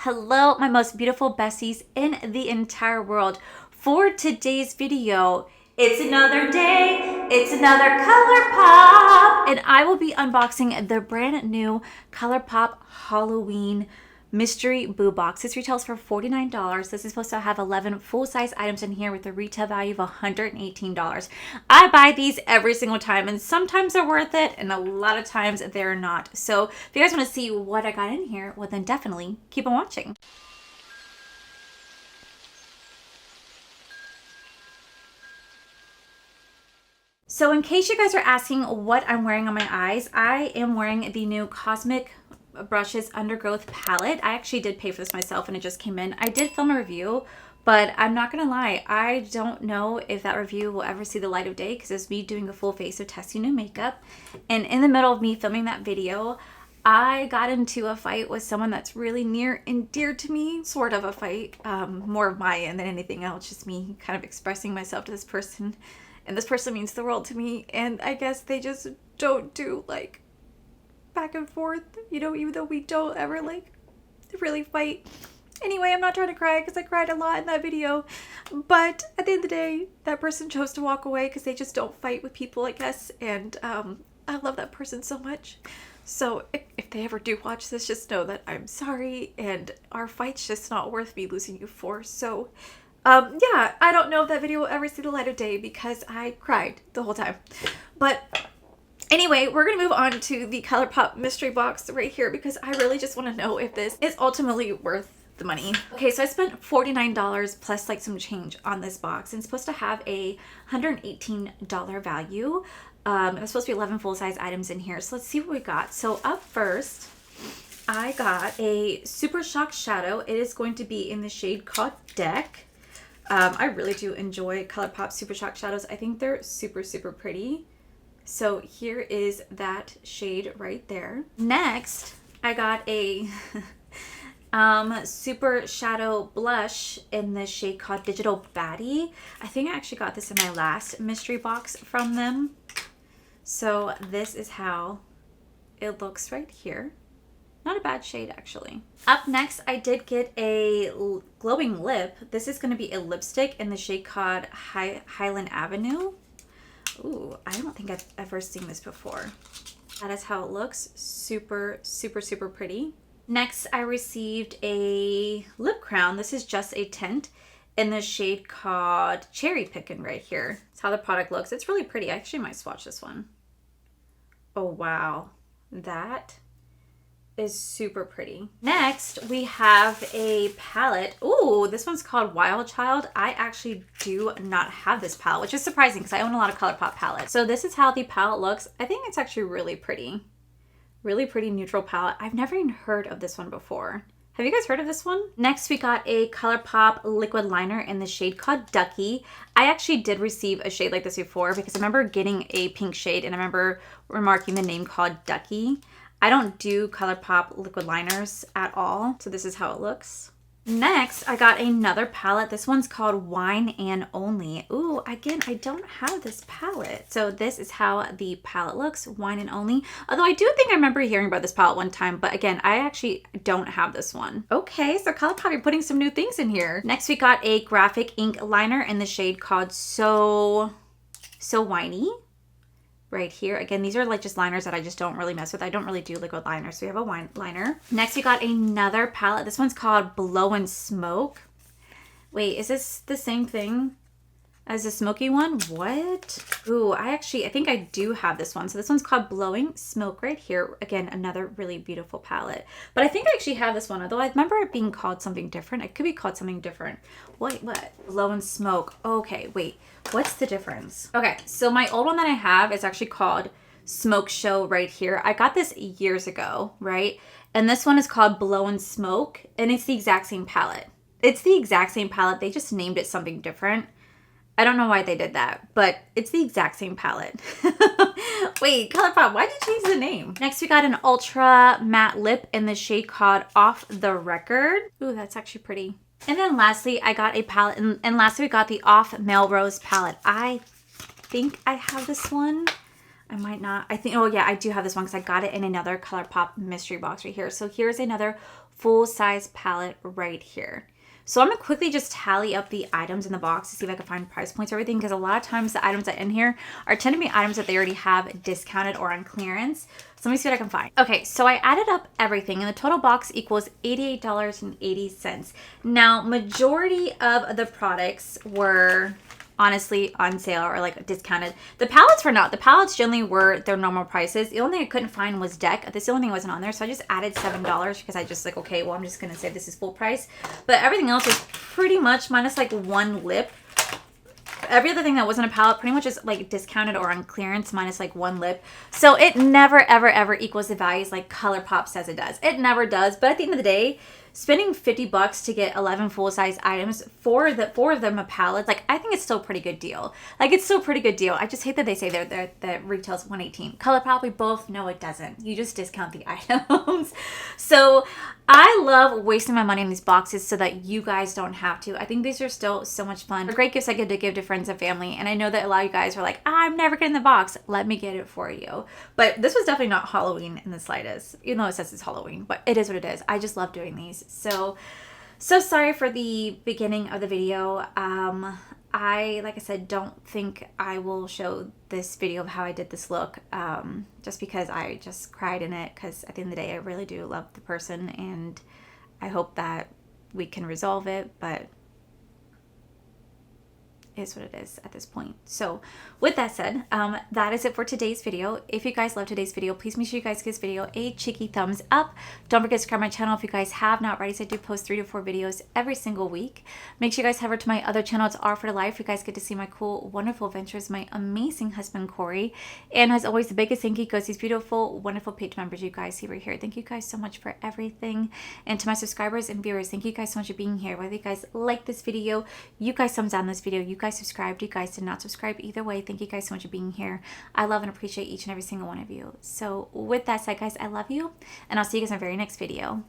Hello, my most beautiful besties in the entire world. For today's video, it's another day, it's another ColourPop, and I will be unboxing the brand new ColourPop Halloween mystery boo box. This retails for $49. This is supposed to have 11 full-size items in here with a retail value of $118. I buy these every single time, and sometimes they're worth it and a lot of times they're not. So if you guys want to see what I got in here, well then definitely keep on watching. So in case you guys are asking what I'm wearing on my eyes, I am wearing the new Cosmic Brushes Undergrowth palette. I actually did pay for this myself and it just came in. I did film a review, but I'm not gonna lie, I don't know if that review will ever see the light of day because it's me doing a full face of testing new makeup. And in the middle of me filming that video, I got into a fight with someone that's really near and dear to me, sort of a fight, more of my end than anything else, just me kind of expressing myself to this person. And this person means the world to me, and I guess they just don't do like back and forth, you know, even though we don't ever like really fight. Anyway, I'm not trying to cry because I cried a lot in that video, but at the end of the day, that person chose to walk away because they just don't fight with people, I guess, and I love that person so much. So if they ever do watch this, just know that I'm sorry, and our fight's just not worth me losing you for. So yeah, I don't know if that video will ever see the light of day because I cried the whole time. But anyway, we're going to move on to the ColourPop mystery box right here because I really just want to know if this is ultimately worth the money. Okay, so I spent $49 plus like some change on this box, and it's supposed to have a $118 value. It's supposed to be 11 full-size items in here. So let's see what we got. So up first, I got a Super Shock Shadow. It is going to be in the shade called Deck. I really do enjoy ColourPop Super Shock Shadows. I think they're super, super pretty. So here is that shade right there. Next, I got a Super Shadow Blush in the shade called Digital Baddie. I think I actually got this in my last mystery box from them. So this is how it looks right here. Not a bad shade, actually. Up next, I did get a glowing lip. This is going to be a lipstick in the shade called Highland Avenue. Ooh, I don't think I've ever seen this before. That is how it looks. Super, super, super pretty. Next, I received a lip crown. This is just a tint in the shade called Cherry Pickin' right here. That's how the product looks. It's really pretty. I actually might swatch this one. Oh, wow. That is super pretty. Next, we have a palette. Ooh, this one's called Wild Child. I actually do not have this palette, which is surprising because I own a lot of ColourPop palettes. So this is how the palette looks. I think it's actually really pretty. Really pretty neutral palette. I've never even heard of this one before. Have you guys heard of this one? Next, we got a ColourPop liquid liner in the shade called Ducky. I actually did receive a shade like this before because I remember getting a pink shade and I remember remarking the name called Ducky. I don't do ColourPop liquid liners at all, so this is how it looks. Next, I got another palette. This one's called Wine and Only. Ooh, again, I don't have this palette. So this is how the palette looks, Wine and Only. Although I do think I remember hearing about this palette one time, but again, I actually don't have this one. Okay, so ColourPop, you're putting some new things in here. Next, we got a graphic ink liner in the shade called So Whiny. Right here. Again, these are like just liners that I just don't really mess with. I don't really do liquid liners. So we have a wine liner. Next, we got another palette. This one's called Blow and Smoke. Wait, is this the same thing as the smoky one? What? Ooh, I think I do have this one. So this one's called Blowing Smoke right here. Again, another really beautiful palette. But I think I actually have this one, although I remember it being called something different. It could be called something different. Wait, what? Blow and Smoke. Okay, wait. What's the difference? Okay, so my old one that I have is actually called Smoke Show right here. I got this years ago, right? And this one is called Blow and Smoke, and it's the exact same palette. It's the exact same palette. They just named it something different. I don't know why they did that, but it's the exact same palette. Wait, ColourPop, why did you change the name? Next, we got an ultra matte lip in the shade called Off the Record. Ooh, that's actually pretty. And then lastly, I got a palette, and lastly, we got the Off Melrose palette. I think I have this one. I might not. I think, oh yeah, I do have this one because I got it in another ColourPop mystery box right here. So here's another full-size palette right here. So I'm going to quickly just tally up the items in the box to see if I can find price points or everything, because a lot of times the items that are in here tend to be items that they already have discounted or on clearance. So let me see what I can find. Okay, so I added up everything and the total box equals $88.80. Now, majority of the products were honestly on sale or like discounted. The palettes were not. The palettes generally were their normal prices. The only thing I couldn't find was deck. This is the only thing that wasn't on there. So I just added $7 because I just like, okay, well, I'm just going to say this is full price. But everything else is pretty much minus like one lip. Every other thing that wasn't a palette pretty much is like discounted or on clearance minus like one lip. So it never, ever, ever equals the values like ColourPop says it does. It never does. But at the end of the day, spending $50 to get 11 full-size items for of them a palette, like I think it's still a pretty good deal. Like it's still a pretty good deal. I just hate that they say that retails $118. ColourPop, we both know it doesn't. You just discount the items. So I love wasting my money in these boxes so that you guys don't have to. I think these are still so much fun. They're great gifts I get to give to friends and family. And I know that a lot of you guys are like, I'm never getting the box. Let me get it for you. But this was definitely not Halloween in the slightest, even though it says it's Halloween. But it is what it is. I just love doing these. So sorry for the beginning of the video. Like I said, don't think I will show this video of how I did this look, just because I just cried in it, because at the end of the day, I really do love the person, and I hope that we can resolve it, but is what it is at this point. So with that said, that is it for today's video. If you guys love today's video, please make sure you guys give this video a cheeky thumbs up. Don't forget to subscribe to my channel if you guys have not already. So I do post 3 to 4 videos every single week. Make sure you guys head over to my other channel. It's R for Life. You guys get to see my cool, wonderful adventures, my amazing husband, Corey. And as always, the biggest thank you goes to these beautiful, wonderful page members you guys see right here. Thank you guys so much for everything. And to my subscribers and viewers, thank you guys so much for being here. Whether you guys like this video, you guys thumbs down this video, you guys subscribed, you guys did not subscribe, either way, thank you guys so much for being here. I love and appreciate each and every single one of you. So with that said, guys, I love you, and I'll see you guys in my very next video.